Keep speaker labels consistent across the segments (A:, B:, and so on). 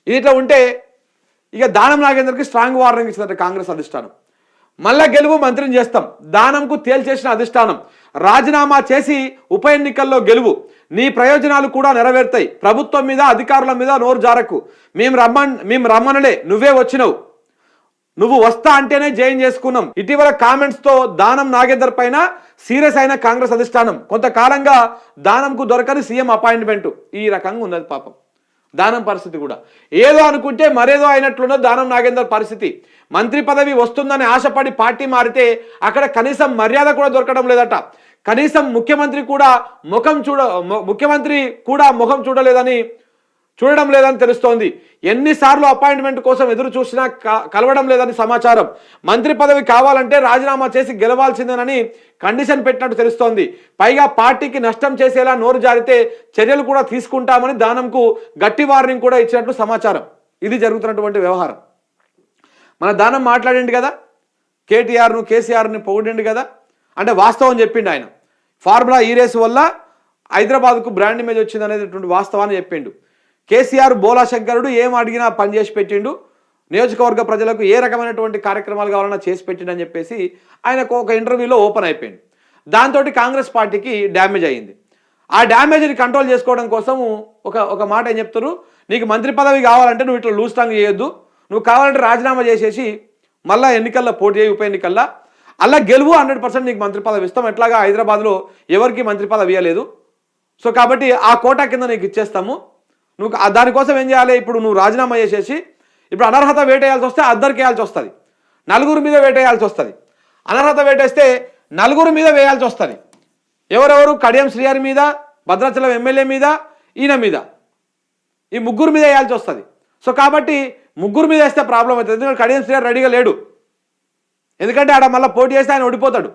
A: ఇట్లా ఉంటే ఇక దానం నాగేందర్కి స్ట్రాంగ్ వార్నింగ్ ఇచ్చిందట కాంగ్రెస్ అధిష్టానం. మళ్ళా గెలువు మంత్రిని చేస్తాం, దానంకు తేల్చేసిన అధిష్టానం. రాజీనామా చేసి ఉప ఎన్నికల్లో గెలువు, నీ ప్రయోజనాలు కూడా నెరవేరుతాయి. ప్రభుత్వం మీద అధికారుల మీద నోరు జారకు. మేము రమ్మనలే, నువ్వే వచ్చినవు. నువ్వు వస్తా అంటేనే జైన్ చేసుకున్నాం. ఇటీవల కామెంట్స్ తో దానం నాగేందర్ పైన సీరియస్ అయిన కాంగ్రెస్ అధిష్టానం. కొంతకాలంగా దానంకు దొరకని సీఎం అపాయింట్మెంట్. ఈ రకంగా ఉన్నది పాపం దానం పరిస్థితి కూడా. ఏదో అనుకుంటే మరేదో అయినట్లున్నది దానం నాగేందర్ పరిస్థితి. మంత్రి పదవి వస్తుందని ఆశపడి పార్టీ మారితే అక్కడ కనీసం మర్యాద కూడా దొరకడం లేదట. కనీసం ముఖ్యమంత్రి కూడా ముఖం చూడడం లేదని తెలుస్తోంది. ఎన్నిసార్లు అపాయింట్మెంట్ కోసం ఎదురు చూసినా కలవడం లేదని సమాచారం. మంత్రి పదవి కావాలంటే రాజీనామా చేసి గెలవాల్సిందేనని కండిషన్ పెట్టినట్టు తెలుస్తోంది. పైగా పార్టీకి నష్టం చేసేలా నోరు జారితే చర్యలు కూడా తీసుకుంటామని దానంకు గట్టి వార్నింగ్ కూడా ఇచ్చినట్లు సమాచారం. ఇది జరుగుతున్నటువంటి వ్యవహారం. మన దానం మాట్లాడిండు కదా, కేసీఆర్ని పొగిడిండు కదా, అంటే వాస్తవం చెప్పిండు ఆయన. ఫార్ములా ఈ రేసు వల్ల హైదరాబాద్కు బ్రాండ్ ఇమేజ్ వచ్చింది అనేటువంటి వాస్తవాన్ని చెప్పిండు. కేసీఆర్ బోలాశంకరుడు ఏం అడిగినా పనిచేసి పెట్టిండు, నియోజకవర్గ ప్రజలకు ఏ రకమైనటువంటి కార్యక్రమాలు కావాలన్నా చేసి పెట్టిండు అని చెప్పేసి ఆయనకు ఒక ఇంటర్వ్యూలో ఓపెన్ అయిపోయింది. దాంతో కాంగ్రెస్ పార్టీకి డ్యామేజ్ అయ్యింది. ఆ డ్యామేజ్ని కంట్రోల్ చేసుకోవడం కోసం ఒక మాట ఏం చెప్తారు, నీకు మంత్రి పదవి కావాలంటే నువ్వు ఇట్లా లూజ్ టాంగ్ చేయొద్దు, నువ్వు కావాలంటే రాజీనామా చేసేసి మళ్ళీ ఎన్నికల్లో పోటీ చేయి, ఉప ఎన్నికల్లో అలా గెలువు 100% నీకు మంత్రి పదవి ఇస్తాం. ఎట్లాగా హైదరాబాద్లో ఎవరికి మంత్రి పదవి ఇవ్వలేదు, సో కాబట్టి ఆ కోటా కింద నీకు ఇచ్చేస్తాము. నువ్వు దానికోసం ఏం చేయాలి, ఇప్పుడు నువ్వు రాజీనామా చేసేసి ఇప్పుడు అనర్హత వేటేయాల్సి వస్తే అద్దరికి వేయాల్సి వస్తుంది, నలుగురు మీద వేటేయాల్సి వస్తుంది. అనర్హత వేటేస్తే నలుగురు మీద వేయాల్సి వస్తుంది. ఎవరెవరు, కడియం శ్రీహరి మీద, భద్రాచలం ఎమ్మెల్యే మీద, ఈయన మీద, ఈ ముగ్గురు మీద వేయాల్సి వస్తుంది. సో కాబట్టి ముగ్గురు మీద వేస్తే ప్రాబ్లం అవుతుంది. ఎందుకంటే కడియం శ్రీహరి రెడీగా లేడు, ఎందుకంటే ఆడ మళ్ళీ పోటీ చేస్తే ఆయన ఓడిపోతాడు.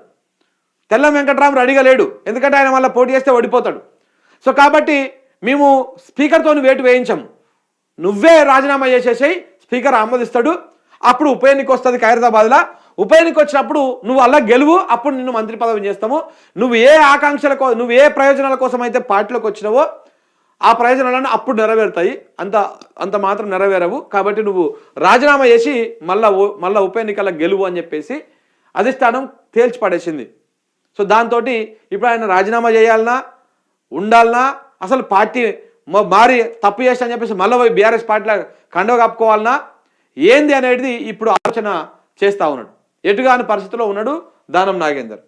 A: తెల్లం వెంకటరామ్ రెడీగా లేడు, ఎందుకంటే ఆయన మళ్ళీ పోటీ చేస్తే ఓడిపోతాడు. సో కాబట్టి మేము స్పీకర్తో వేటు వేయించాము, నువ్వే రాజీనామా చేసేసాయి, స్పీకర్ ఆమోదిస్తాడు, అప్పుడు ఉప ఎన్నిక వస్తుంది ఖైరతాబాద్లో. ఉప ఎన్నిక వచ్చినప్పుడు నువ్వు అలా గెలువు, అప్పుడు నిన్ను మంత్రి పదవి చేస్తాము. నువ్వు ఏ ప్రయోజనాల కోసం అయితే పార్టీలోకి వచ్చినావో ఆ ప్రయోజనాలను అప్పుడు నెరవేరుతాయి, అంత మాత్రం నెరవేరవు. కాబట్టి నువ్వు రాజీనామా చేసి మళ్ళా ఉప ఎన్నికల గెలువు అని చెప్పేసి అధిష్టానం తేల్చి పడేసింది. సో దాంతో ఇప్పుడు ఆయన రాజీనామా చేయాలన్నా ఉండాలన్నా, అసలు పార్టీ మారి తప్పు చేస్తా అని చెప్పేసి మళ్ళీ పోయి బీఆర్ఎస్ పార్టీలో కండవ కప్పుకోవాలన్నా ఏంది అనేది ఇప్పుడు ఆలోచన చేస్తూ ఉన్నాడు. ఎటుగాని పరిస్థితిలో ఉన్నాడు దానం నాగేందర్.